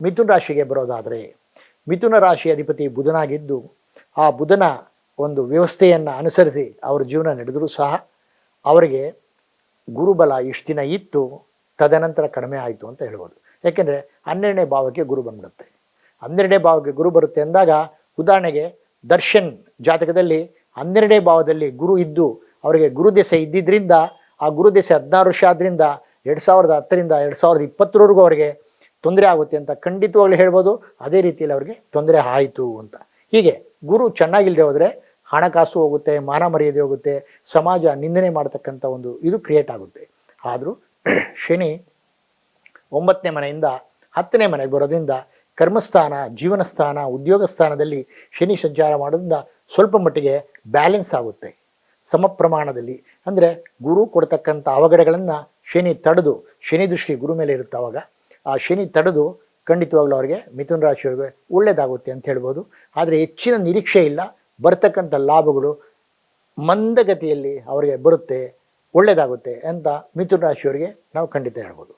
ಮಿಥುನ ರಾಶಿಗೆ ಬರೋದಾದರೆ, ಮಿಥುನ ರಾಶಿ ಅಧಿಪತಿ ಬುಧನಾಗಿದ್ದು, ಆ ಬುಧನ ಒಂದು ವ್ಯವಸ್ಥೆಯನ್ನು ಅನುಸರಿಸಿ ಅವರ ಜೀವನ ನಡೆದರೂ ಸಹ ಅವರಿಗೆ ಗುರುಬಲ ಇಷ್ಟು ದಿನ ಇತ್ತು, ತದನಂತರ ಕಡಿಮೆ ಆಯಿತು ಅಂತ ಹೇಳ್ಬೋದು. ಯಾಕೆಂದರೆ 12ನೇ ಭಾವಕ್ಕೆ ಗುರು ಬಂದ್ಬಿಡುತ್ತೆ. 12ನೇ ಭಾವಕ್ಕೆ ಗುರು ಬರುತ್ತೆ ಅಂದಾಗ, ಉದಾಹರಣೆಗೆ ದರ್ಶನ್ ಜಾತಕದಲ್ಲಿ 12ನೇ ಭಾವದಲ್ಲಿ ಗುರು ಇದ್ದು ಅವರಿಗೆ ಗುರುದೆಸೆ ಇದ್ದಿದ್ದರಿಂದ, ಆ ಗುರುದೆಸೆ 16 ವರ್ಷ ಆದ್ದರಿಂದ 2010ರಿಂದ 2020ರವರೆಗೂ ಅವರಿಗೆ ತೊಂದರೆ ಆಗುತ್ತೆ ಅಂತ ಖಂಡಿತವಾಗ್ಲೂ ಹೇಳ್ಬೋದು. ಅದೇ ರೀತಿಯಲ್ಲಿ ಅವ್ರಿಗೆ ತೊಂದರೆ ಆಯಿತು ಅಂತ. ಹೀಗೆ ಗುರು ಚೆನ್ನಾಗಿಲ್ಲದೆ ಹೋದರೆ ಹಣಕಾಸು ಹೋಗುತ್ತೆ, ಮಾನ ಮರ್ಯಾದೆ ಹೋಗುತ್ತೆ, ಸಮಾಜ ನಿಂದನೆ ಮಾಡ್ತಕ್ಕಂಥ ಒಂದು ಇದು ಕ್ರಿಯೇಟ್ ಆಗುತ್ತೆ. ಆದರೂ ಶನಿ 9ನೇ ಮನೆಯಿಂದ 10ನೇ ಮನೆಗೆ ಬರೋದ್ರಿಂದ ಕರ್ಮಸ್ಥಾನ, ಜೀವನ ಸ್ಥಾನ, ಉದ್ಯೋಗ ಸ್ಥಾನದಲ್ಲಿ ಶನಿ ಸಂಚಾರ ಮಾಡೋದ್ರಿಂದ ಸ್ವಲ್ಪ ಮಟ್ಟಿಗೆ ಬ್ಯಾಲೆನ್ಸ್ ಆಗುತ್ತೆ ಸಮ ಪ್ರಮಾಣದಲ್ಲಿ. ಅಂದರೆ ಗುರು ಕೊಡ್ತಕ್ಕಂಥ ಅವಘಡಗಳನ್ನು ಶನಿ ತಡೆದು, ಶನಿ ದೃಷ್ಟಿ ಗುರು ಮೇಲೆ ಇರುತ್ತೆ, ಅವಾಗ ಆ ಶನಿ ತಡೆದು ಖಂಡಿತವಾಗ್ಲೂ ಅವರಿಗೆ ಮಿಥುನ ರಾಶಿಯವರಿಗೆ ಒಳ್ಳೆಯದಾಗುತ್ತೆ ಅಂತ ಹೇಳ್ಬೋದು. ಆದರೆ ಹೆಚ್ಚಿನ ನಿರೀಕ್ಷೆ ಇಲ್ಲ. ಬರ್ತಕ್ಕಂಥ ಲಾಭಗಳು ಮಂದಗತಿಯಲ್ಲಿ ಅವರಿಗೆ ಬರುತ್ತೆ, ಒಳ್ಳೆಯದಾಗುತ್ತೆ ಅಂತ ಮಿಥುನ ರಾಶಿಯವರಿಗೆ ನಾವು ಖಂಡಿತ ಹೇಳ್ಬೋದು.